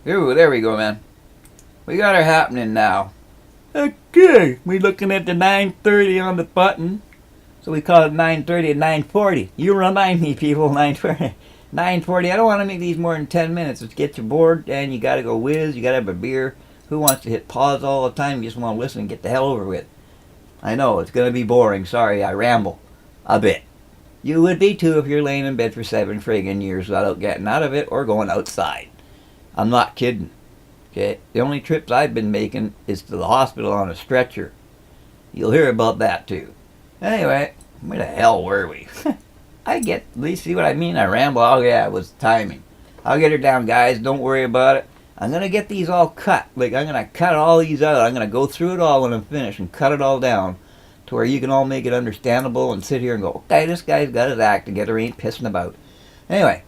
Ooh, there we go, man. We got her happening now. Okay, we looking at the 9:30 on the button. So we call it 9:30 and 9:40. You remind me, people, 9:40. 9:40. I don't want to make these more than 10 minutes. Let's get you bored, and you got to go whiz. You got to have a beer. Who wants to hit pause all the time? You just want to listen and get the hell over with. I know, it's going to be boring. Sorry, I ramble a bit. You would be too if you're laying in bed for 7 friggin' years without getting out of it or going outside. I'm not kidding. Okay, the only trips I've been making is to the hospital on a stretcher. You'll hear about that too. Anyway, where the hell were we? I get, at least see what I mean? I ramble. Oh yeah, it was timing. I'll get her down, guys. Don't worry about it. I'm going to get these all cut. Like, I'm going to cut all these out. I'm going to go through it all when I'm finished and cut it all down to where you can all make it understandable and sit here and go, okay, this guy's got his act together, ain't pissing about. Anyway,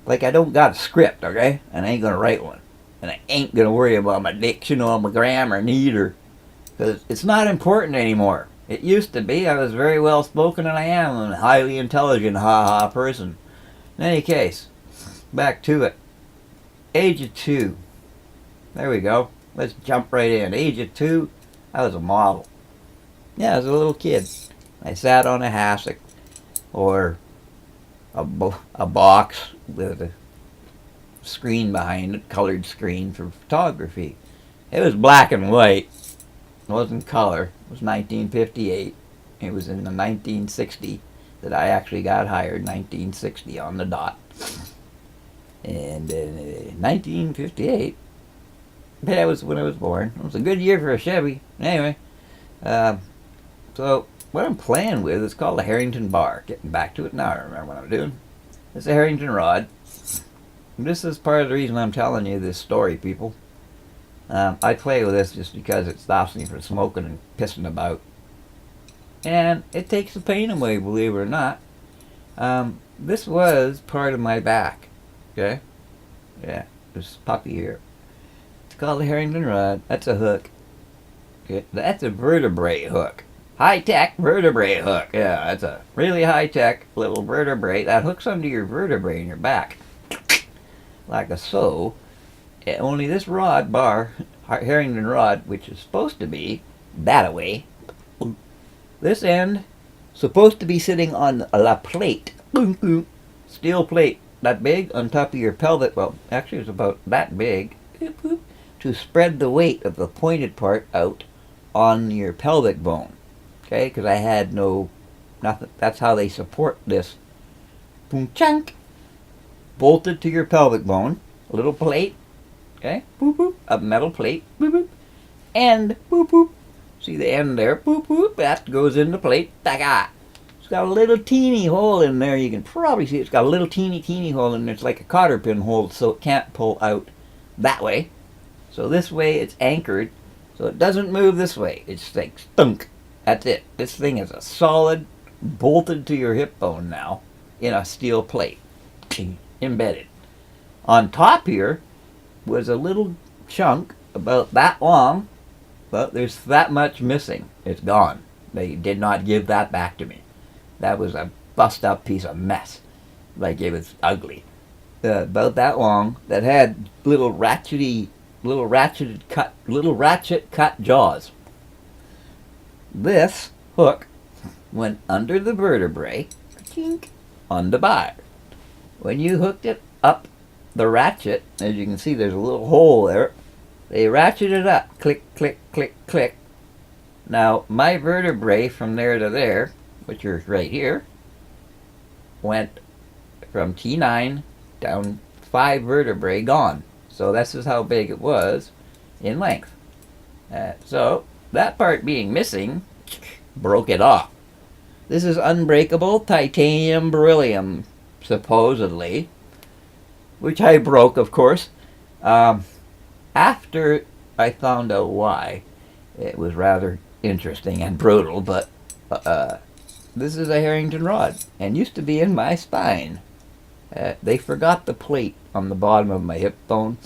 like, I don't got a script, okay? And I ain't going to write one. And I ain't going to worry about my diction or my grammar neither. Because it's not important anymore. It used to be. I was very well spoken, and I am a highly intelligent ha-ha person. In any case, back to it. Age of 2. There we go. Let's jump right in. Age of 2, I was a model. Yeah, I was a little kid. I sat on a hassock or a box with a screen behind it, colored screen for photography. It was black and white. It wasn't color. It was 1958. It was in the 1960 that I actually got hired, 1960 on the dot. And in 1958, that was when I was born. It was a good year for a Chevy. Anyway, so what I'm playing with is called a Harrington bar. Getting back to it now, I remember what I'm doing. It's a Harrington rod. This is part of the reason I'm telling you this story, people. I play with this just because it stops me from smoking and pissing about. And it takes the pain away, believe it or not. This was part of my back. Okay? Yeah, this puppy here. It's called a Harrington rod. That's a hook. Okay? That's a vertebrae hook. High-tech vertebrae hook. Yeah, that's a really high-tech little vertebrae. That hooks under your vertebrae in your back. Like a so. Only this rod bar, Harrington rod, which is supposed to be that away, this end supposed to be sitting on la plate, steel plate, that big on top of your pelvic. Well, actually, it's about that big to spread the weight of the pointed part out on your pelvic bone. Okay, because I had nothing. That's how they support this. Boom, chunk, bolted to your pelvic bone, a little plate. Okay, boop boop, a metal plate, boop boop, and boop boop. See the end there, boop boop. That goes in the plate. Ta-ga. It's got a little teeny hole in there. You can probably see it's got a little teeny hole in there. It's like a cotter pin hole, so it can't pull out that way. So this way it's anchored, so it doesn't move this way. It's like stunk. That's it. This thing is a solid, bolted to your hip bone now, in a steel plate, embedded. On top here was a little chunk about that long, but there's that much missing. It's gone. They did not give that back to me. That was a bust up piece of mess. Like, it was ugly. About that long, that had little ratchet cut jaws. This hook went under the vertebrae on the bar. When you hooked it up the ratchet, as you can see, there's a little hole there. They ratcheted it up. Click, click, click, click. Now, my vertebrae from there to there, which are right here, went from T9 down 5 vertebrae gone. So this is how big it was in length. So that part being missing broke it off. This is unbreakable titanium beryllium, supposedly, which I broke, of course. After I found out why, it was rather interesting and brutal, but this is a Harrington rod, and used to be in my spine. They forgot the plate on the bottom of my hip bone,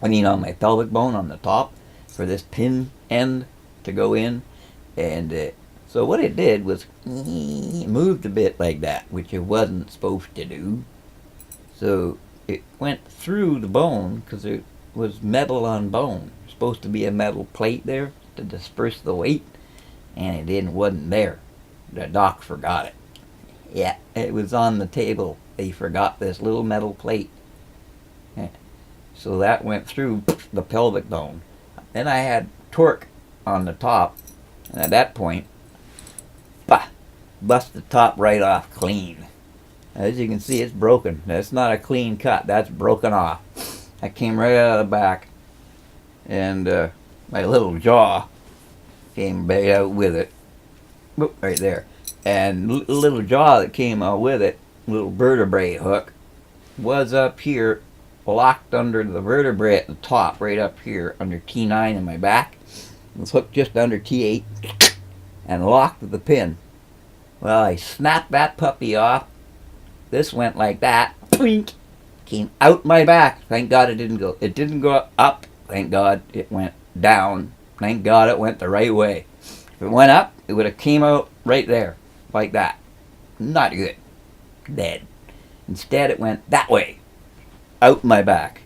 on my pelvic bone on the top, for this pin end to go in, and so what it did was moved a bit like that, which it wasn't supposed to do. So it went through the bone, because was metal on bone. Supposed to be a metal plate there to disperse the weight, and it didn't. Wasn't there. The doc forgot it. Yeah, it was on the table. They forgot this little metal plate. Yeah. So that went through the pelvic bone. Then I had torque on the top, and at that point, bah, bust the top right off clean. As you can see, it's broken. That's not a clean cut. That's broken off. That came right out of the back, and my little jaw came right out with it. Whoop, right there. And little jaw that came out with it, little vertebrae hook, was up here, locked under the vertebrae at the top, right up here under T9 in my back. It was hooked just under T8 and locked with the pin. Well, I snapped that puppy off. This went like that. Came out my back. Thank God it didn't go. It didn't go up. Thank God it went down. Thank God it went the right way. If it went up, it would have came out right there, like that. Not good. Dead. Instead, it went that way, out my back.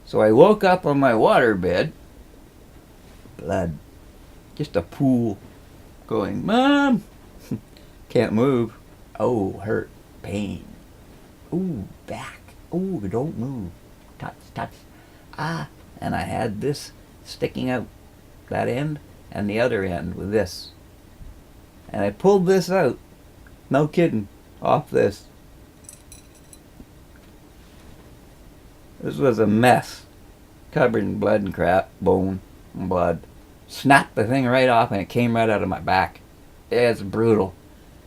So I woke up on my water bed. Blood. Just a pool. Going, Mom! Can't move. Oh, hurt. Pain. Ooh, back. Ooh, don't move. Touch, touch. Ah. And I had this sticking out, that end, and the other end with this. And I pulled this out, no kidding, off this. This was a mess. Covered in blood and crap, bone and blood. Snapped the thing right off and it came right out of my back. It's brutal.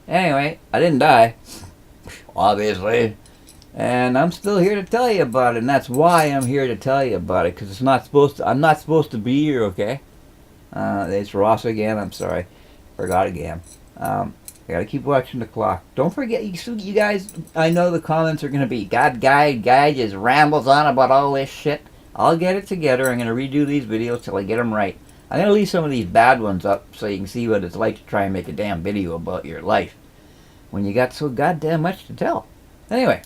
Anyway, I didn't die, obviously. And I'm still here to tell you about it, and that's why I'm here to tell you about it, because I'm not supposed to be here, okay? It's Ross again, I'm sorry. Forgot again. I gotta keep watching the clock. Don't forget, you guys, I know the comments are gonna be, guy just rambles on about all this shit. I'll get it together. I'm gonna redo these videos till I get them right. I'm gonna leave some of these bad ones up so you can see what it's like to try and make a damn video about your life when you got so goddamn much to tell. Anyway,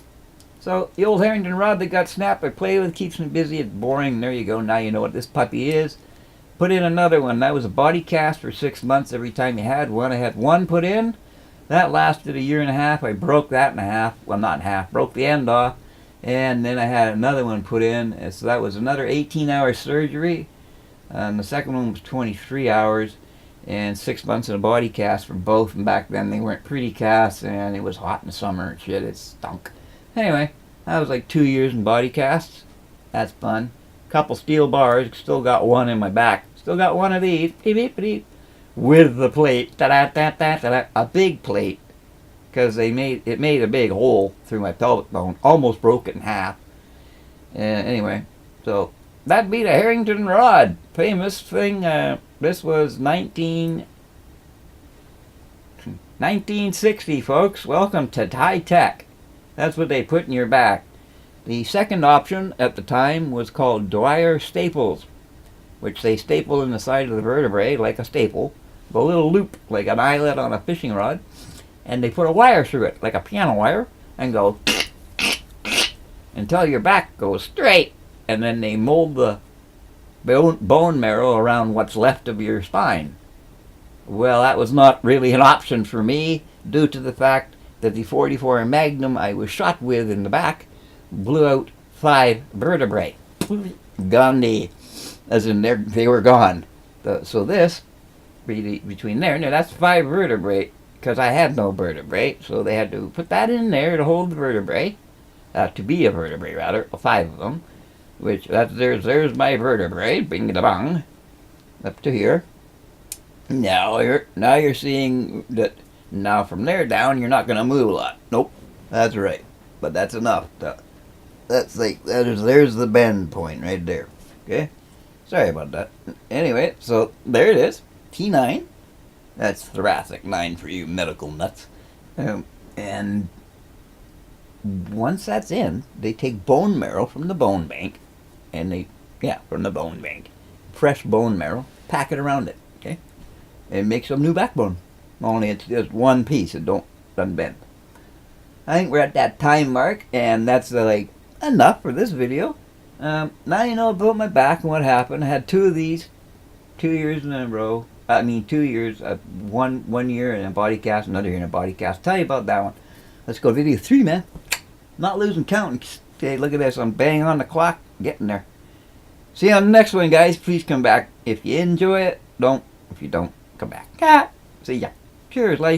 so the old Harrington rod that got snapped, I play with, keeps me busy, it's boring. There you go, now you know what this puppy is. Put in another one. That was a body cast for 6 months every time you had one. I had one put in. That lasted a year and a half. I broke that in half. Well, not in half. Broke the end off. And then I had another one put in. And so that was another 18-hour surgery. And the second one was 23 hours. And 6 months in a body cast for both. And back then they weren't pretty casts. And it was hot in the summer and shit. It stunk. Anyway, that was like 2 years in body casts. That's fun. Couple steel bars, still got one in my back. Still got one of these, beep, beep, beep, with the plate, a big plate, because it made a big hole through my pelvic bone, almost broke it in half. Anyway, so that'd be the Harrington rod, famous thing. This was 1960, folks. Welcome to high tech. That's what they put in your back. The second option at the time was called Dwyer staples, which they staple in the side of the vertebrae like a staple, with a little loop like an eyelet on a fishing rod, and they put a wire through it like a piano wire and go until your back goes straight, and then they mold the bone marrow around what's left of your spine. Well, that was not really an option for me due to the fact that the .44 Magnum I was shot with in the back blew out 5 vertebrae. Gandhi, as in they were gone. So this, between there, now that's 5 vertebrae, because I had no vertebrae, so they had to put that in there to hold the vertebrae, to be a vertebrae rather, 5 of them, which, there's my vertebrae, bing-da-bong, up to here. Now you're seeing that, now from there down, you're not going to move a lot. Nope, that's right, but that's enough. There's the bend point right there. Okay? Sorry about that. Anyway, so there it is. T9. That's thoracic 9 for you medical nuts. And once that's in, they take bone marrow from the bone bank. From the bone bank. Fresh bone marrow. Pack it around it. Okay? And make some new backbone. Only it's just one piece. It doesn't bend. I think we're at that time mark. And that's enough for this video. Now you know about my back and what happened. I had two of these, 2 years in a row. I mean, 2 years. One year in a body cast, another year in a body cast. Tell you about that one. Let's go to video 3, man. Not losing count. Okay, look at this. I'm banging on the clock, getting there. See you on the next one, guys. Please come back if you enjoy it. Don't. If you don't, come back. See ya. Cheers, ladies.